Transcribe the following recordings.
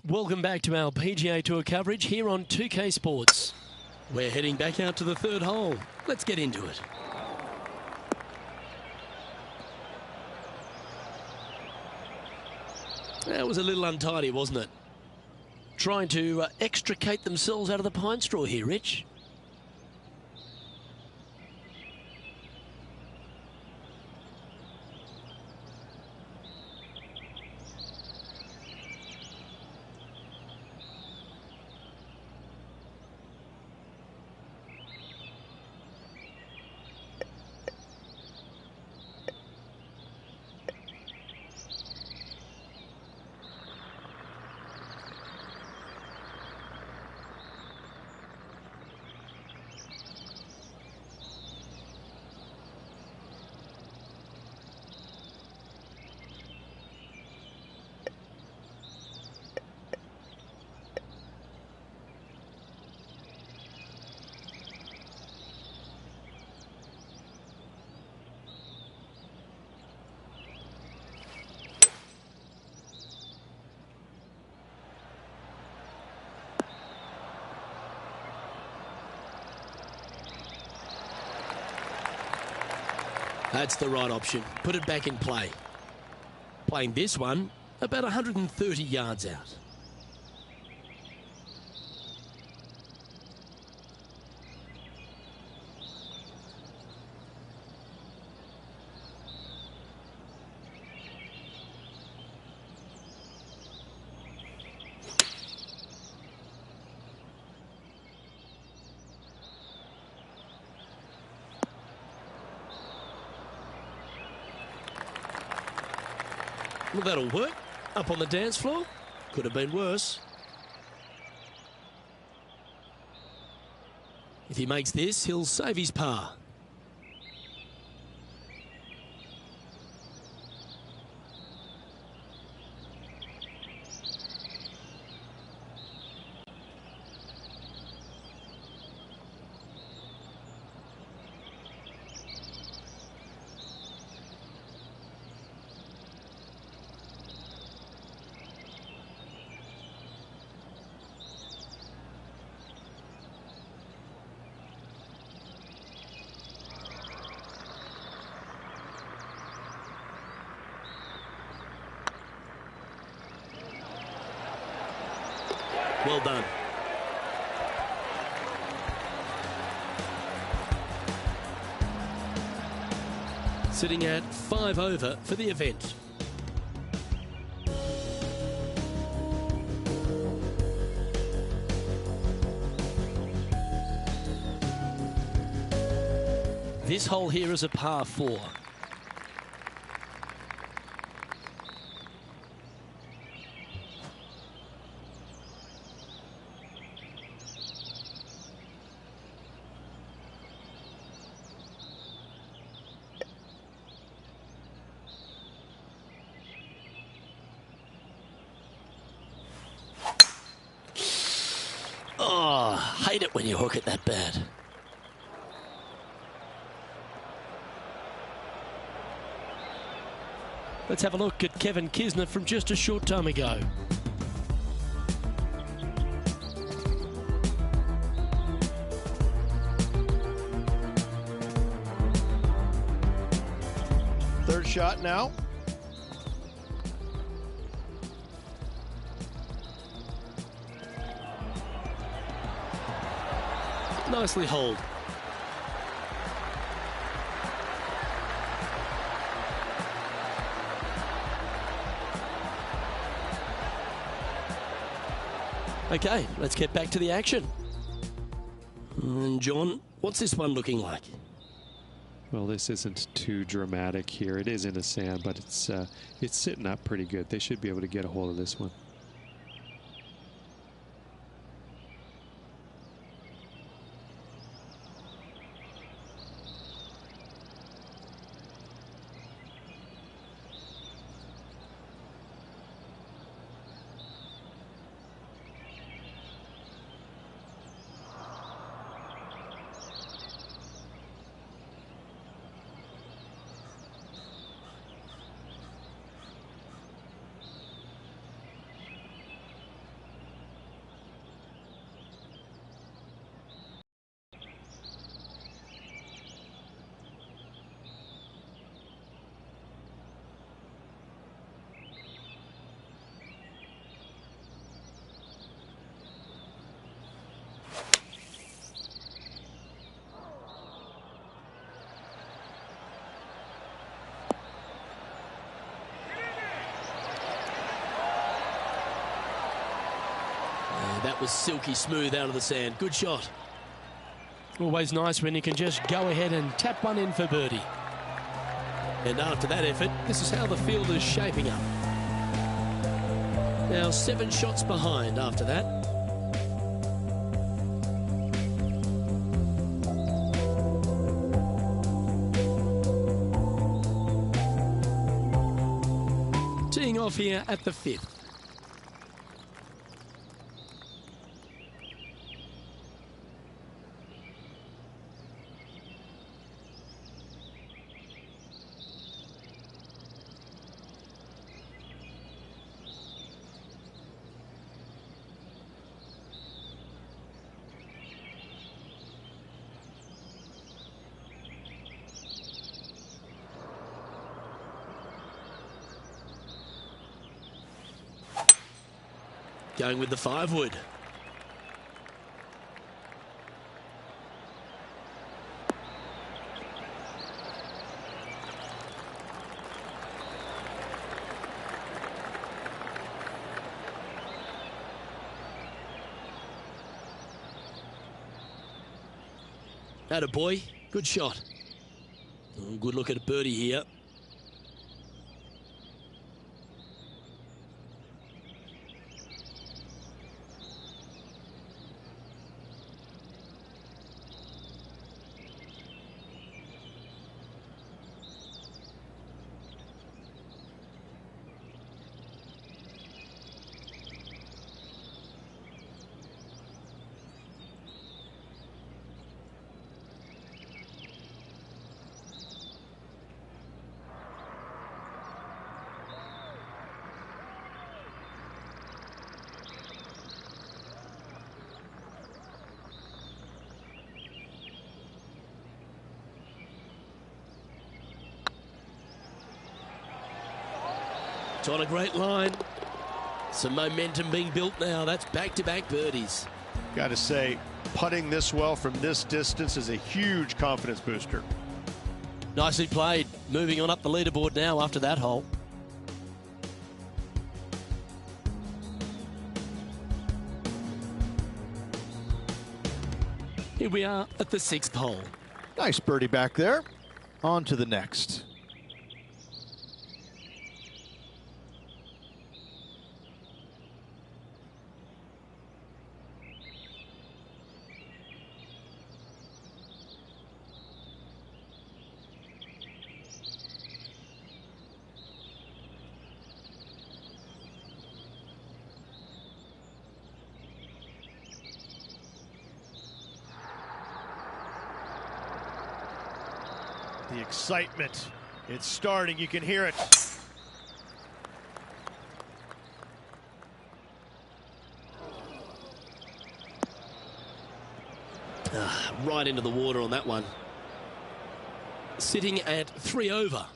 Welcome back to our PGA Tour coverage here on 2K Sports. We're heading back out to the third hole. Let's get into it. That was a little untidy, wasn't it? Trying to extricate themselves out of the pine straw here, Rich. That's the right option. Put it back in play. Playing this one about 130 yards out. Well, that'll work. Up on the dance floor. Could have been worse. If he makes this, he'll save his par. Well done. Sitting at 5 over for the event. This hole here is a par 4. Oh, hate it when you hook it that bad. Let's have a look at Kevin Kisner from just a short time ago. Third shot now. Nicely holed. Okay, let's get back to the action. And John, what's this one looking like? Well, this isn't too dramatic here. It is in the sand, but it's sitting up pretty good. They should be able to get a hold of this one. That was silky smooth out of the sand. Good shot. Always nice when you can just go ahead and tap one in for birdie. And after that effort, this is how the field is shaping up. Now 7 shots behind after that. Teeing off here at the 5th. Going with the 5-wood. Atta boy, good shot. Oh, good look at a birdie here. It's on a great line. Some momentum being built now. That's back-to-back birdies. Got to say, putting this well from this distance is a huge confidence booster. Nicely played. Moving on up the leaderboard now after that hole. Here we are at the 6th hole. Nice birdie back there. On to the next. The excitement, it's starting, you can hear it. Right into the water on that one. Sitting at 3 over.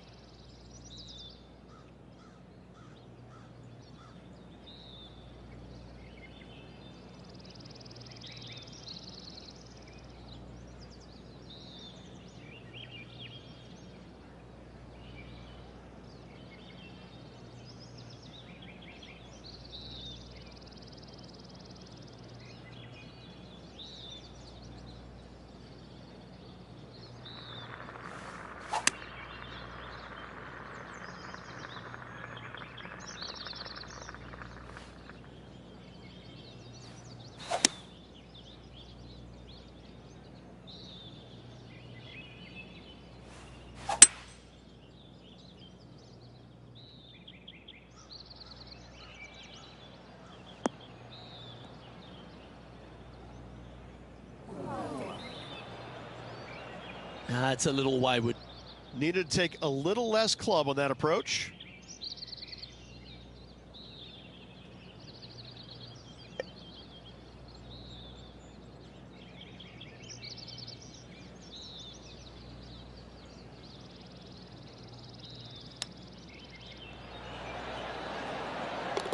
It's a little wayward. Needed to take a little less club on that approach.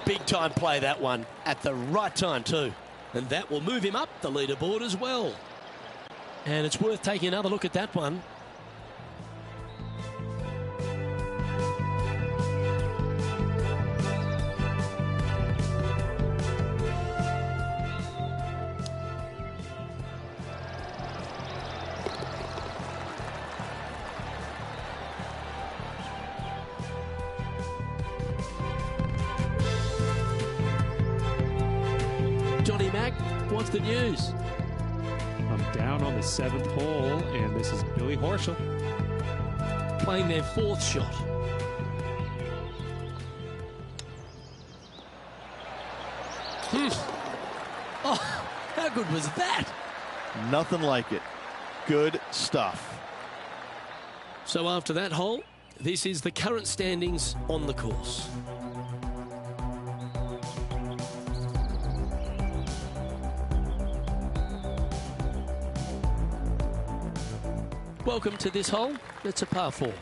Big time play, that one, at the right time too. And that will move him up the leaderboard as well. And it's worth taking another look at that one. Johnny Mack, what's the news? I'm down on the 7th hole, and this is Billy Horschel. Playing their 4th shot. Oh, how good was that? Nothing like it. Good stuff. So after that hole, this is the current standings on the course. Welcome to this hole. It's a par 4.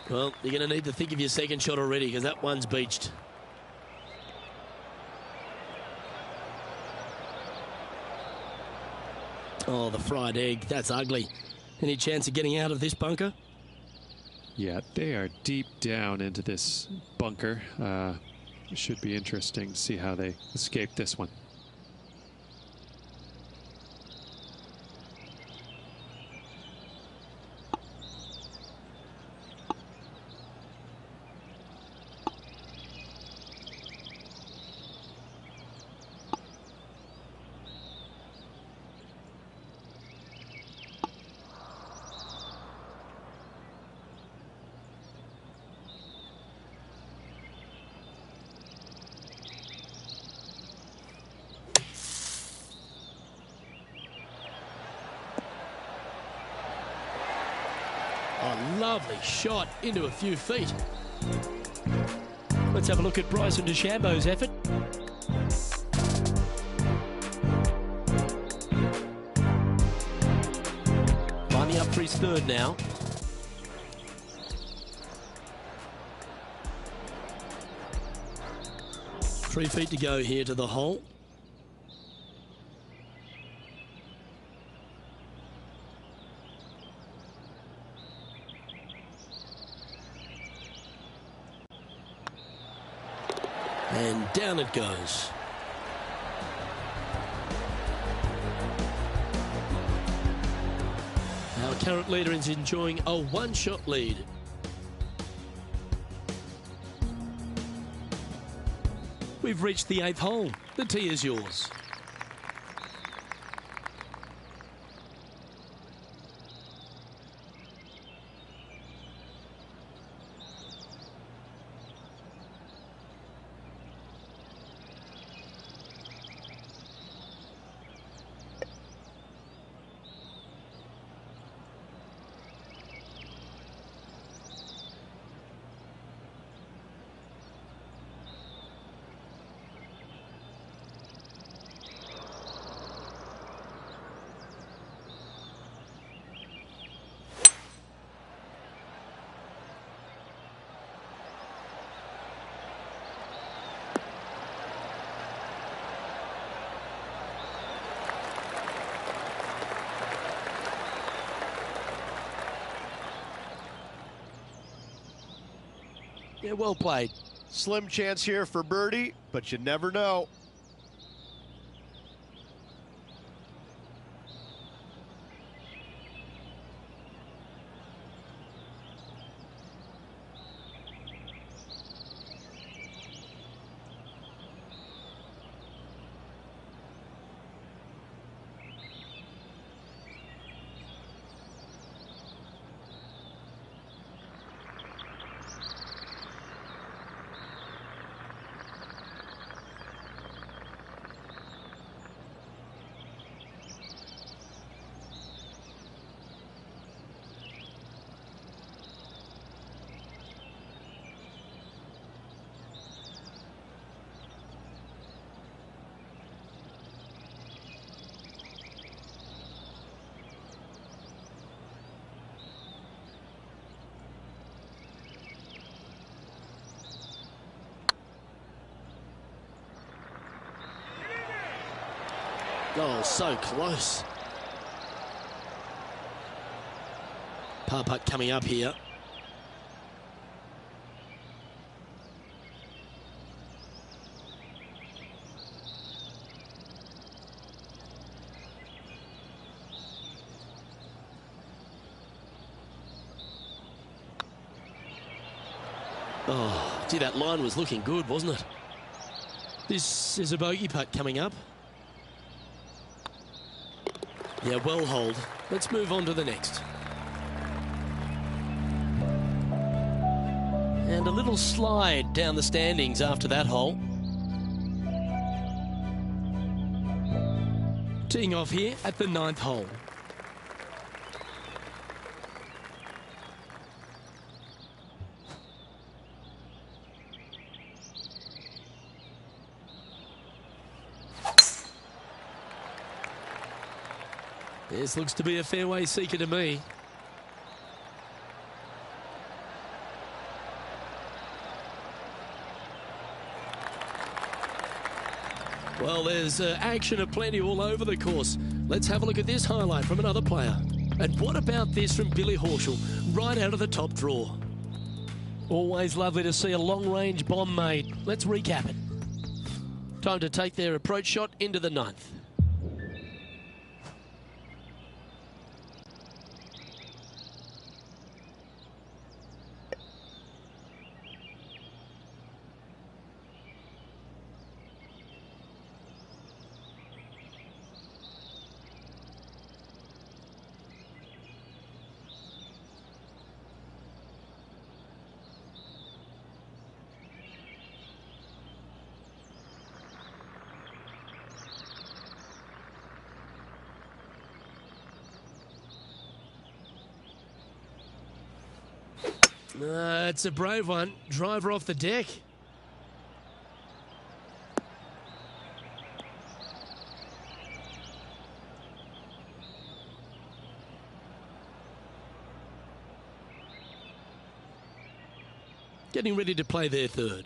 Well, you're going to need to think of your second shot already because that one's beached. Oh, the fried egg. That's ugly. Any chance of getting out of this bunker? Yeah, they are deep down into this bunker. It should be interesting to see how they escape this one. Oh, lovely shot into a few feet. Let's have a look at Bryson DeChambeau's effort. Climbing up for his 3rd now. Three feet to go here to the hole. And down it goes. Our current leader is enjoying a 1-shot lead. We've reached the 8th hole. The tee is yours. Yeah, well played. Slim chance here for birdie, but you never know. Oh, so close. Par putt coming up here. Oh, gee, that line was looking good, wasn't it? This is a bogey putt coming up. Yeah, well holed. Let's move on to the next. And a little slide down the standings after that hole. Teeing off here at the 9th hole. This looks to be a fairway seeker to me. Well, there's action aplenty all over the course. Let's have a look at this highlight from another player. And what about this from Billy Horschel, right out of the top draw? Always lovely to see a long-range bomb made. Let's recap it. Time to take their approach shot into the 9th. It's a brave one. Driver off the deck. Getting ready to play their 3rd.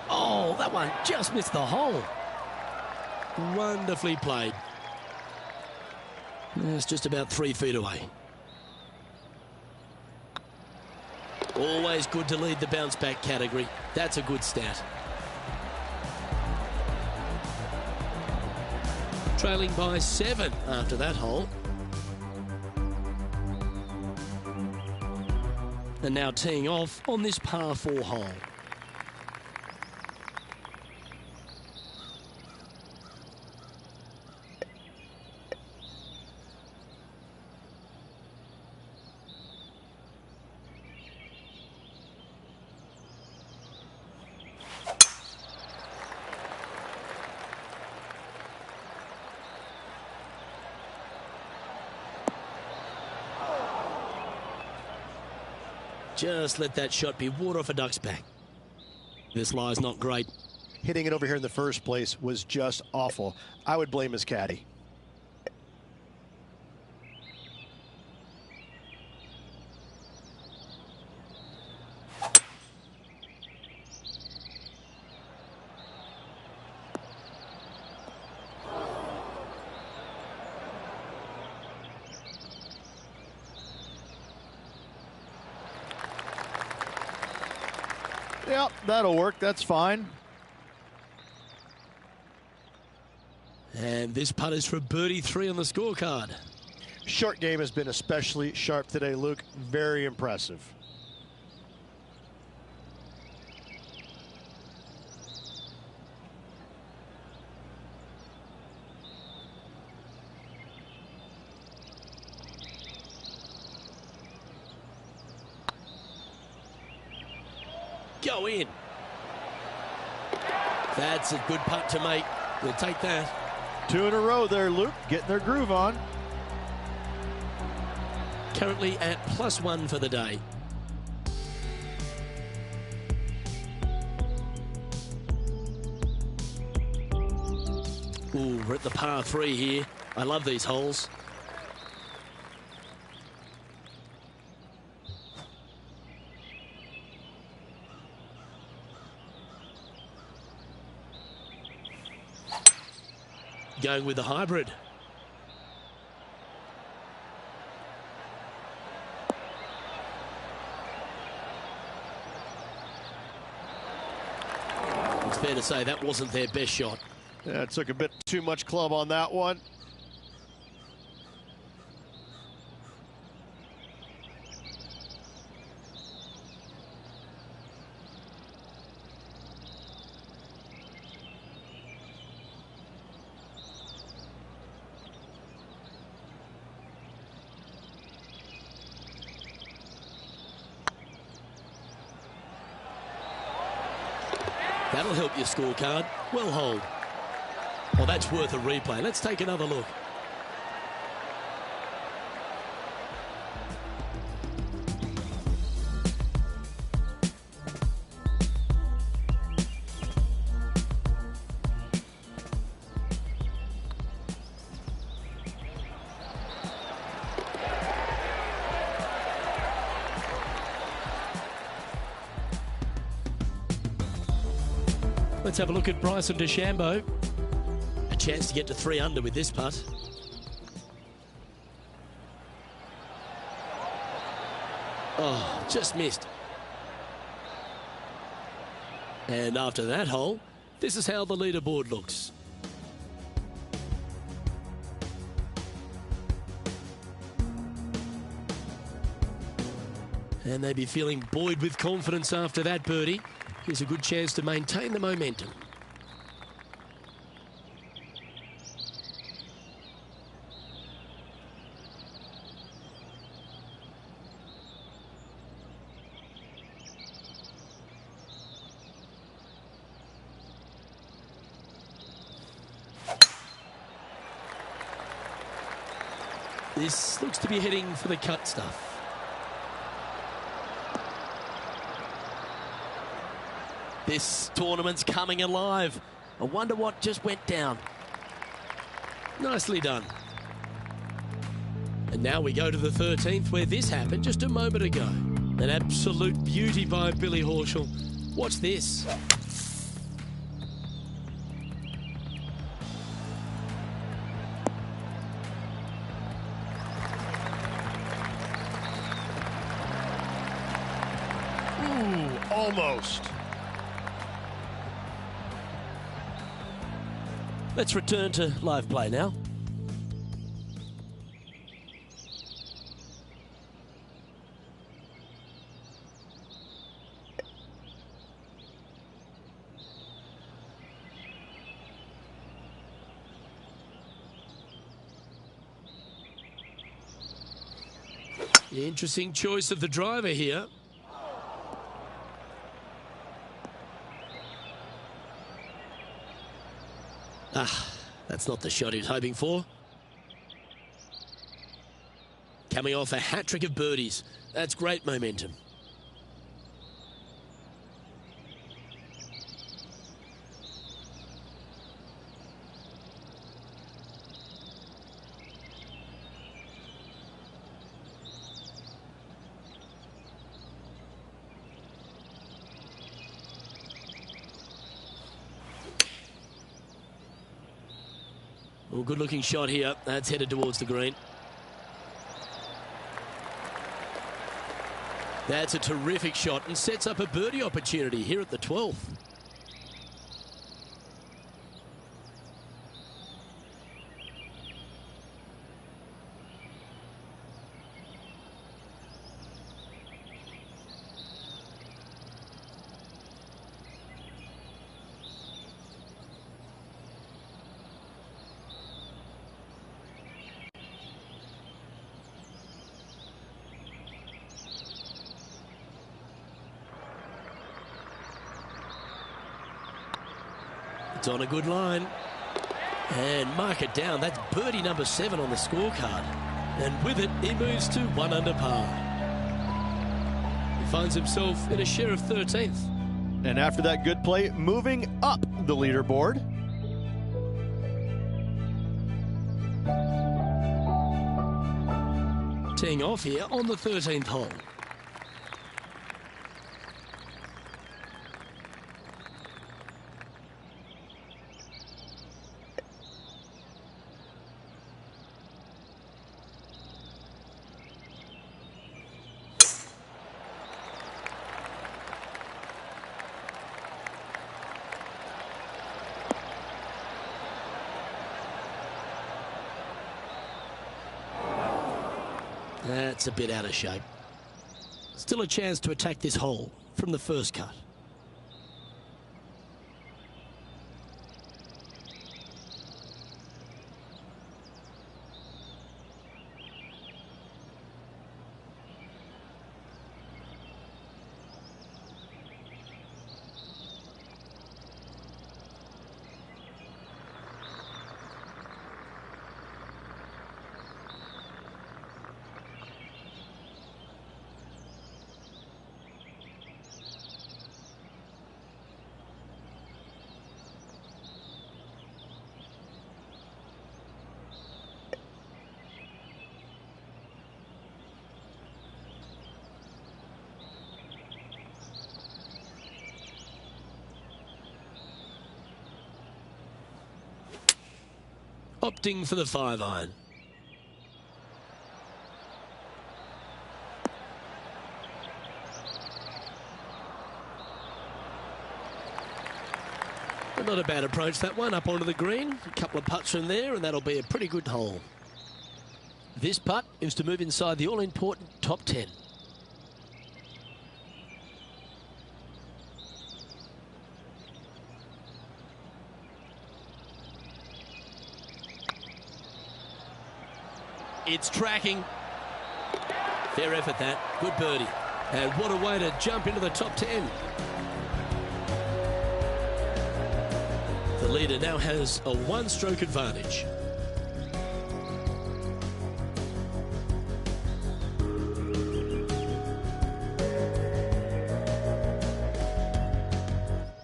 Oh, that one just missed the hole. Wonderfully played. It's just about 3 feet away. Always good to lead the bounce back category. That's a good stat. Trailing by 7 after that hole. And now teeing off on this par 4 hole. Just let that shot be water off a duck's back. This lie's not great. Hitting it over here in the first place was just awful. I would blame his caddy. Yep, that'll work. That's fine. And this putt is for birdie 3 on the scorecard. Short game has been especially sharp today, Luke. Very impressive. Go in. That's a good putt to make. We'll take that. 2 in a row there, Luke. Getting their groove on. Currently at +1 for the day. Ooh, we're at the par 3 here. I love these holes. Going with the hybrid. It's fair to say that wasn't their best shot. Yeah, it took a bit too much club on that one. That'll help your scorecard. Well holed. Well, that's worth a replay. Let's take another look. Let's have a look at Bryson DeChambeau. A chance to get to 3 under with this putt. Oh, just missed. And after that hole, this is how the leaderboard looks. And they'd be feeling buoyed with confidence after that birdie. Here's a good chance to maintain the momentum. This looks to be heading for the cut stuff. This tournament's coming alive. I wonder what just went down. Nicely done. And now we go to the 13th, where this happened just a moment ago. An absolute beauty by Billy Horschel. Watch this. Ooh, almost. Let's return to live play now. The interesting choice of the driver here. That's not the shot he was hoping for. Coming off a hat-trick of birdies. That's great momentum. Well, good looking shot here. That's headed towards the green. That's a terrific shot and sets up a birdie opportunity here at the 12th. It's on a good line. And mark it down. That's birdie number 7 on the scorecard. And with it, he moves to 1 under par. He finds himself in a share of 13th. And after that good play, moving up the leaderboard. teeing off here on the 13th hole. That's a bit out of shape. Still a chance to attack this hole from the first cut. Opting for the 5-iron. Not a bad approach, that one, up onto the green. A couple of putts from there, and that'll be a pretty good hole. This putt is to move inside the all-important top 10. It's tracking. Fair effort, that. Good birdie. And what a way to jump into the top 10. The leader now has a one-stroke advantage.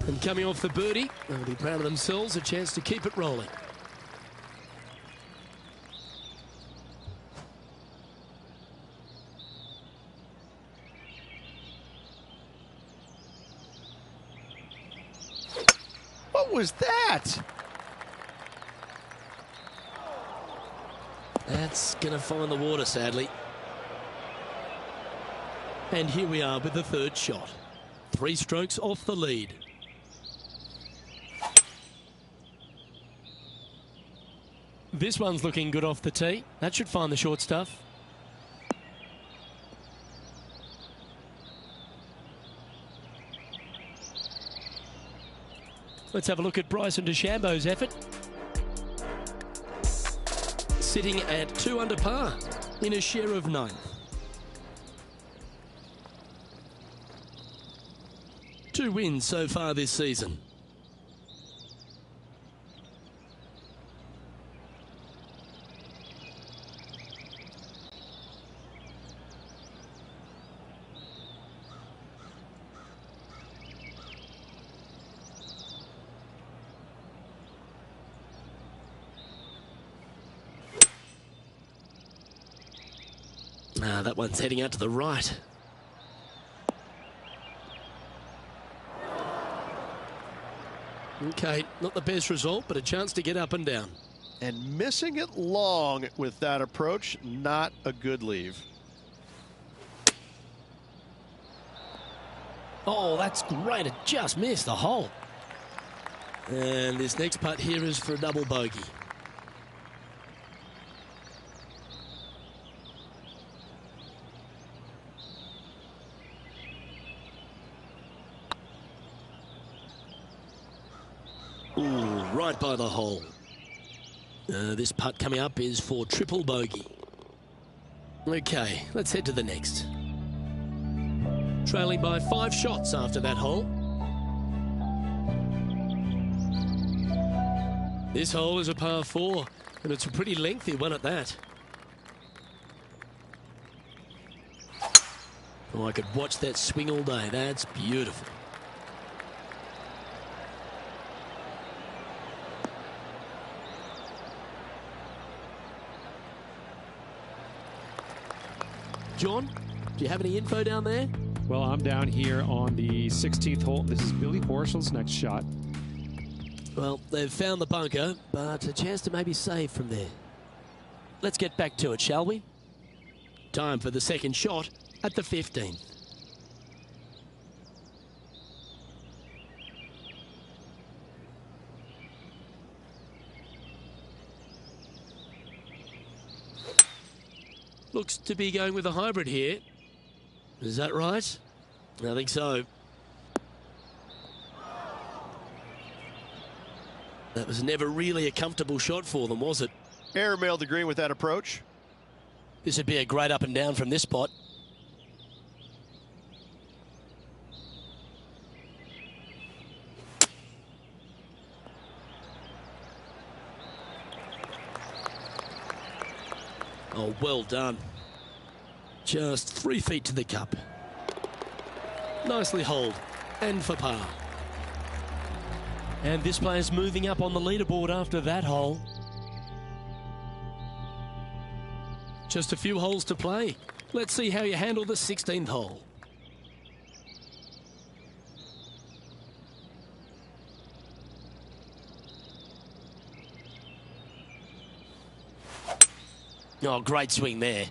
And coming off the birdie, they'll be proud of themselves, a chance to keep it rolling. What was that? That's going to find the water, sadly. And here we are with the third shot. 3 strokes off the lead. This one's looking good off the tee. That should find the short stuff. Let's have a look at Bryson DeChambeau's effort. Sitting at 2 under par in a share of 9th. 2 wins so far this season. That one's heading out to the right. Okay, not the best result, but a chance to get up and down. And missing it long with that approach, not a good leave. Oh, that's great. It just missed the hole. And this next putt here is for a double bogey. Ooh, right by the hole. This putt coming up is for triple bogey. Okay, let's head to the next. Trailing by 5 shots after that hole. This hole is a par 4, and it's a pretty lengthy one at that. Oh, I could watch that swing all day. That's beautiful. John, do you have any info down there? Well, I'm down here on the 16th hole. This is Billy Horschel's next shot. Well, they've found the bunker, but a chance to maybe save from there. Let's get back to it, shall we? Time for the second shot at the 15th. Looks to be going with a hybrid here. Is that right? I think so. That was never really a comfortable shot for them, was it? Airmailed the green with that approach. This would be a great up and down from this spot. Oh, well done. Just 3 feet to the cup. Nicely holed. And for par. And this player's moving up on the leaderboard after that hole. Just a few holes to play. Let's see how you handle the 16th hole. Oh, great swing there.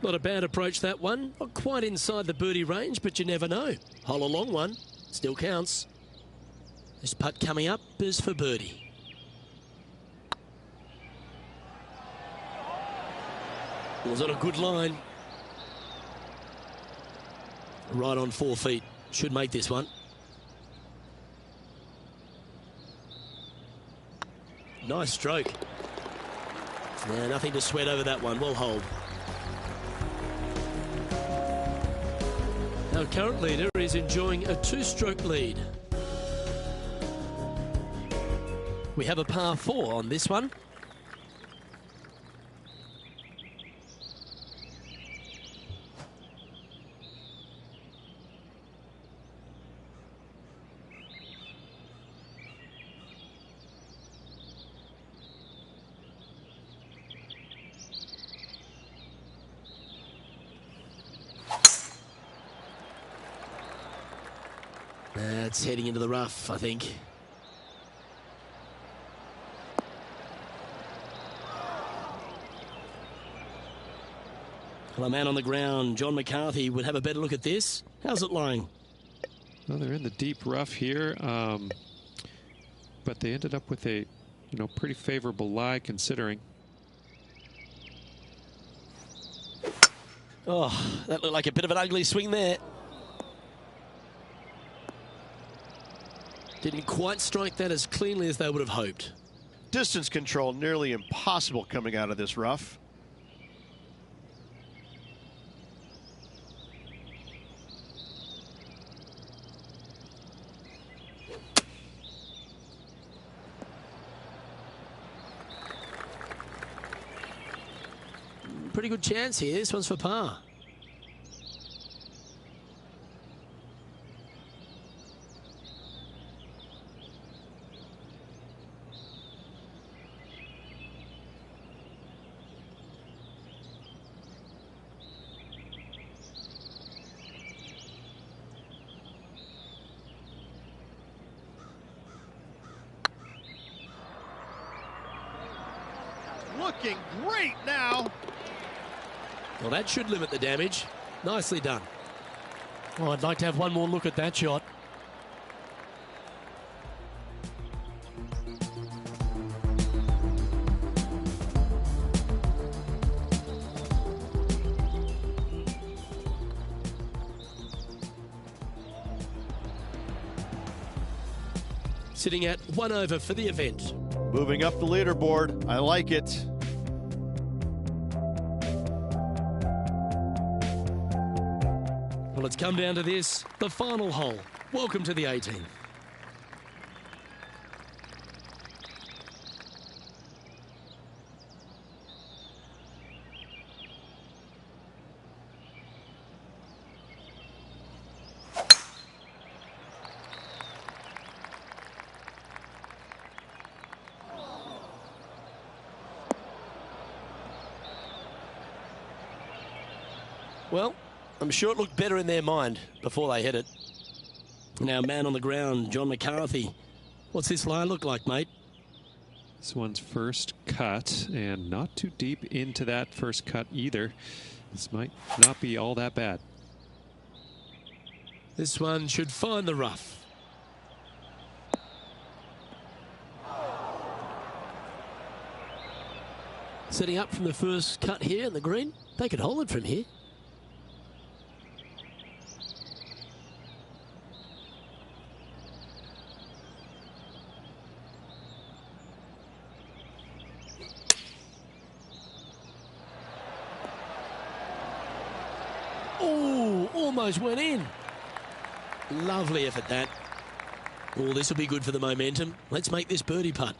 Not a bad approach, that one. Not quite inside the birdie range, but you never know. Hole a long one. Still counts. This putt coming up is for birdie. Was on a good line. Right on 4 feet. Should make this one. Nice stroke. Yeah, nothing to sweat over that one. Well hold. Our current leader is enjoying a 2-stroke lead. We have a par 4 on this one. That's heading into the rough, I think. Well, a man on the ground, John McCarthy, would have a better look at this. How's it lying? Well, they're in the deep rough here, but they ended up with a, pretty favorable lie considering. Oh, that looked like a bit of an ugly swing there. Didn't quite strike that as cleanly as they would have hoped. Distance control nearly impossible coming out of this rough. Pretty good chance here. This one's for par. Looking great now. Well, that should limit the damage. Nicely done. Oh, I'd like to have one more look at that shot. Sitting at 1 over for the event. Moving up the leaderboard. I like it. Well, it's come down to this, the final hole. Welcome to the 18th. Well, I'm sure it looked better in their mind before they hit it. Now, man on the ground, John McCarthy. What's this lie look like, mate? This one's first cut, and not too deep into that first cut either. This might not be all that bad. This one should find the rough. Setting up from the first cut here in the green. They could hold it from here. Oh, almost went in. Lovely effort, that. Oh, this will be good for the momentum. Let's make this birdie putt.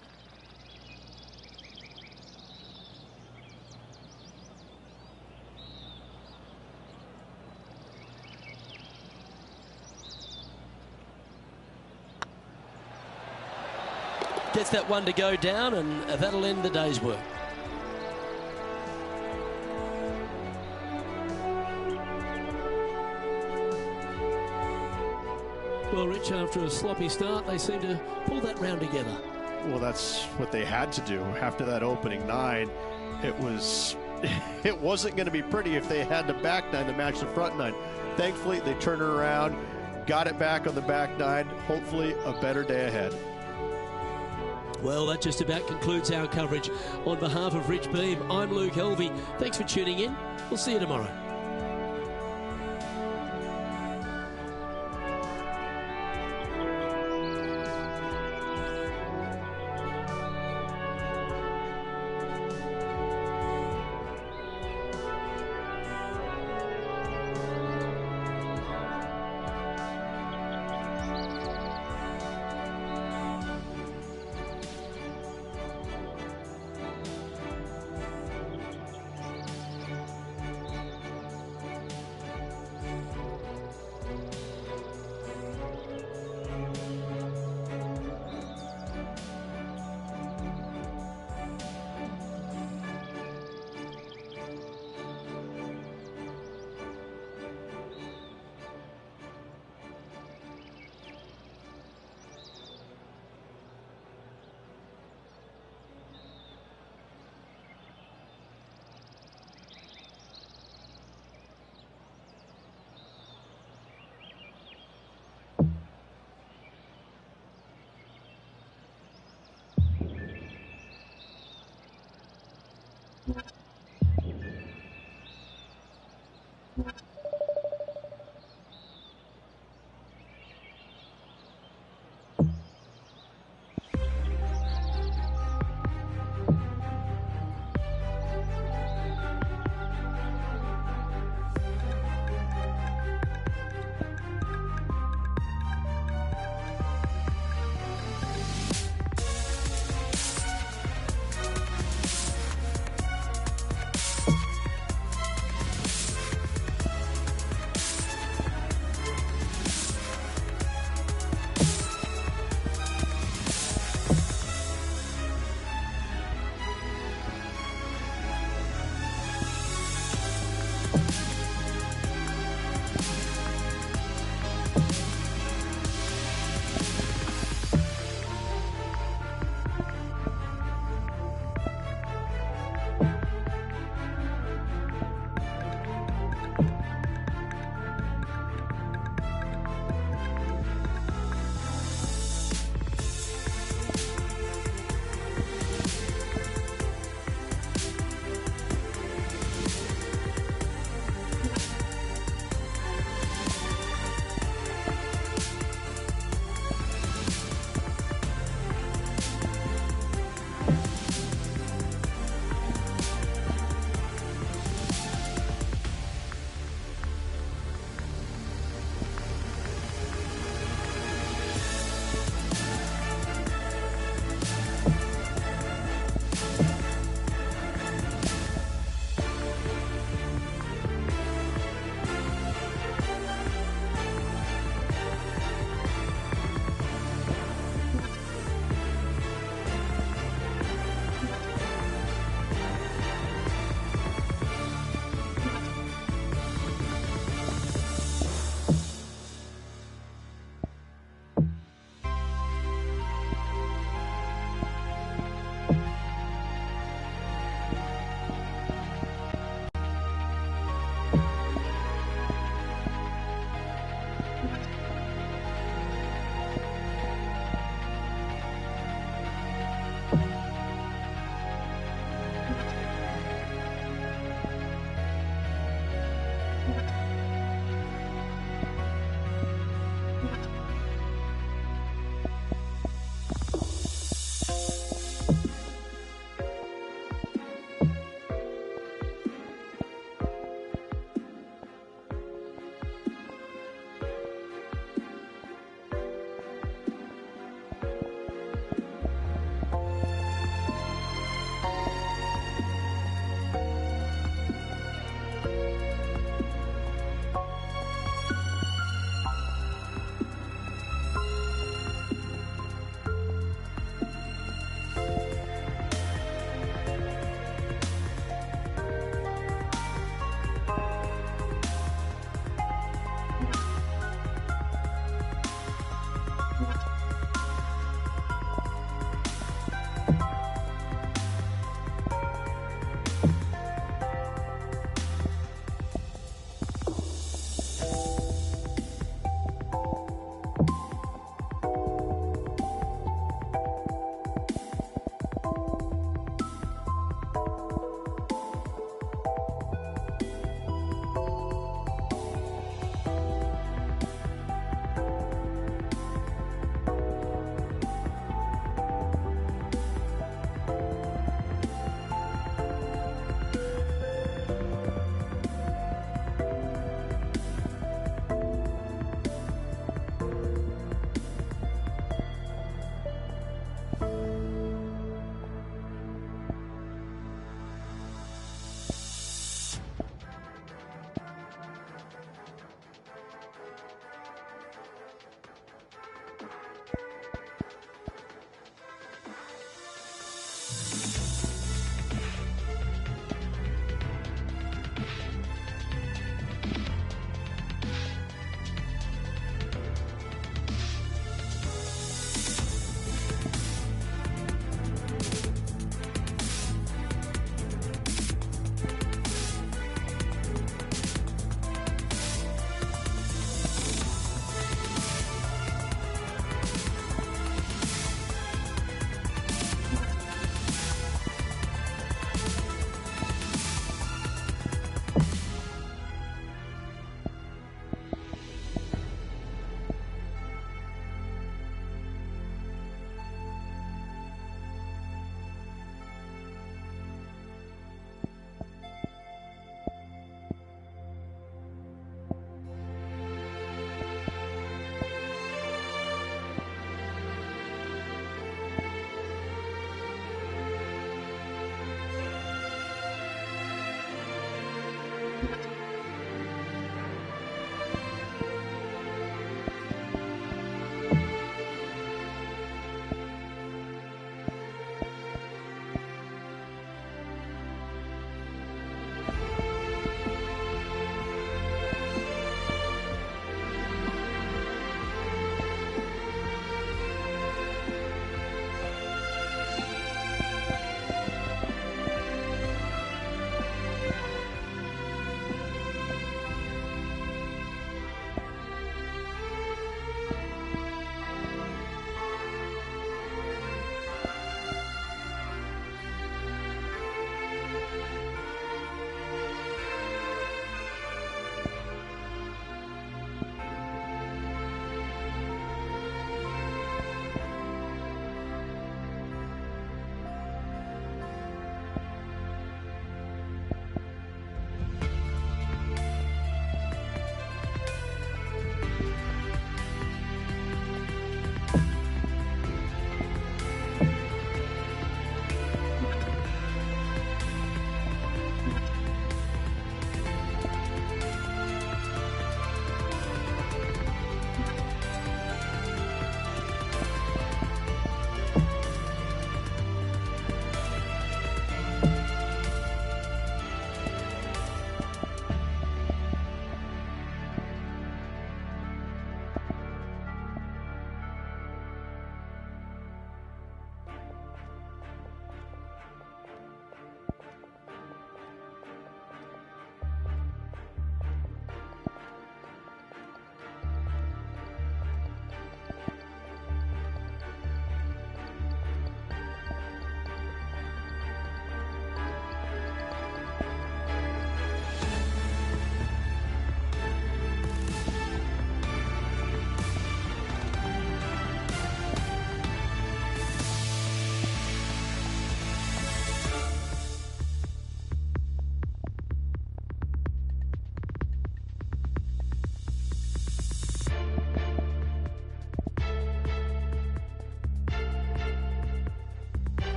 Gets that one to go down, and that'll end the day's work. Well, Rich, after a sloppy start, they seem to pull that round together. Well, that's what they had to do after that opening 9. It wasn't going to be pretty if they had the back 9 to match the front 9. Thankfully, they turned it around, got it back on the back 9. Hopefully, a better day ahead. Well, that just about concludes our coverage. On behalf of Rich Beem, I'm Luke Helvey. Thanks for tuning in. We'll see you tomorrow.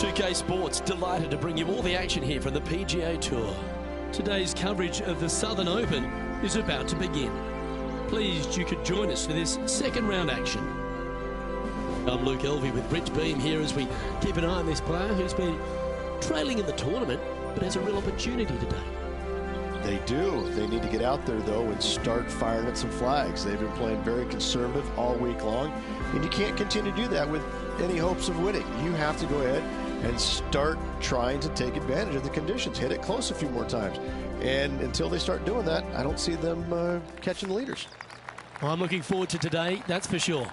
2K Sports, delighted to bring you all the action here from the PGA Tour. Today's coverage of the Southern Open is about to begin. Pleased you could join us for this second round action. I'm Luke Elvey with Rich Beam here as we keep an eye on this player who's been trailing in the tournament but has a real opportunity today. They do. They need to get out there, though, and start firing at some flags. They've been playing very conservative all week long, and you can't continue to do that with any hopes of winning. You have to go ahead and start trying to take advantage of the conditions. Hit it close a few more times. And until they start doing that, I don't see them catching the leaders. Well, I'm looking forward to today, that's for sure.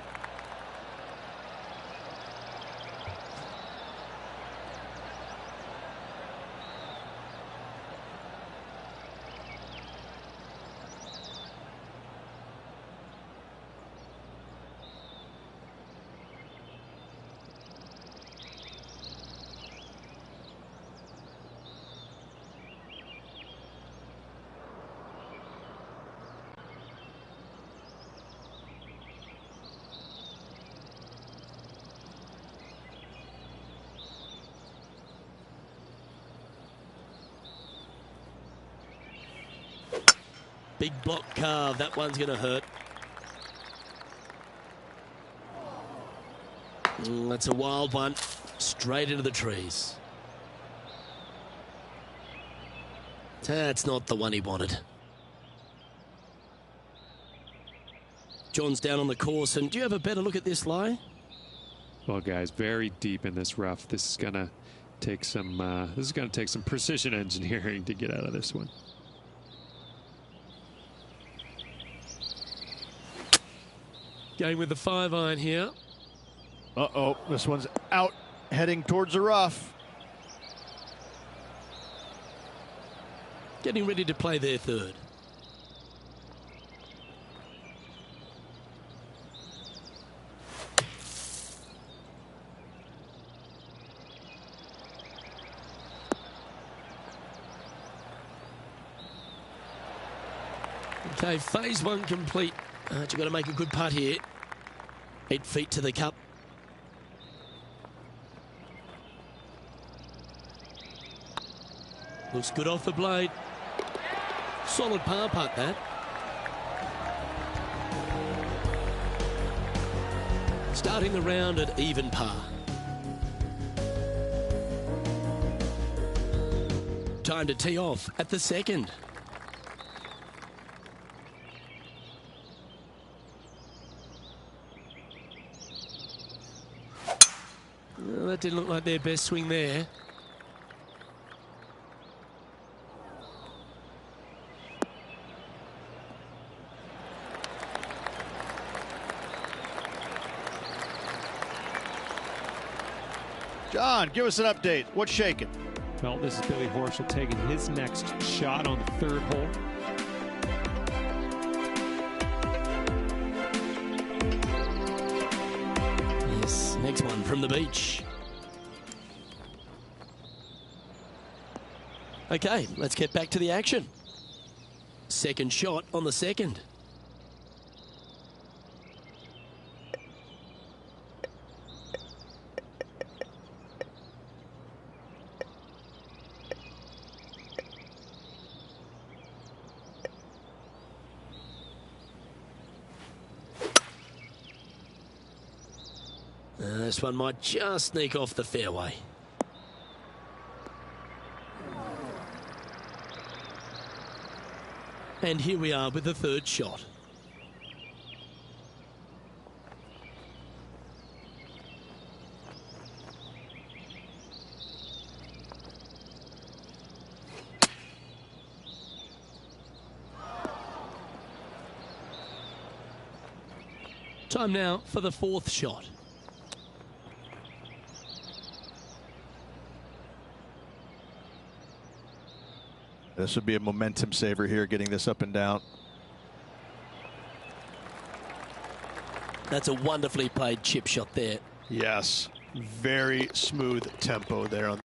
Big block carve, that one's going to hurt. That's a wild one, straight into the trees. That's not the one he wanted. John's down on the course, and do you have a better look at this lie? Well, guys, very deep in this rough. This is gonna take some precision engineering to get out of this one. Going with the 5-iron here. Uh-oh, this one's out, heading towards the rough. Getting ready to play their third. Okay, phase one complete. You've got to make a good putt here. 8 feet to the cup. Looks good off the blade. Solid par putt, that. Starting the round at even par. Time to tee off at the second. Well, that didn't look like their best swing there. John, give us an update. What's shaking? Well, this is Billy Horschel taking his next shot on the third hole. Yes, next one from the beach. Okay, let's get back to the action. Second shot on the second. This one might just sneak off the fairway. And here we are with the third shot. Time now for the fourth shot. This would be a momentum saver here, getting this up and down. That's a wonderfully played chip shot there. Yes, very smooth tempo there on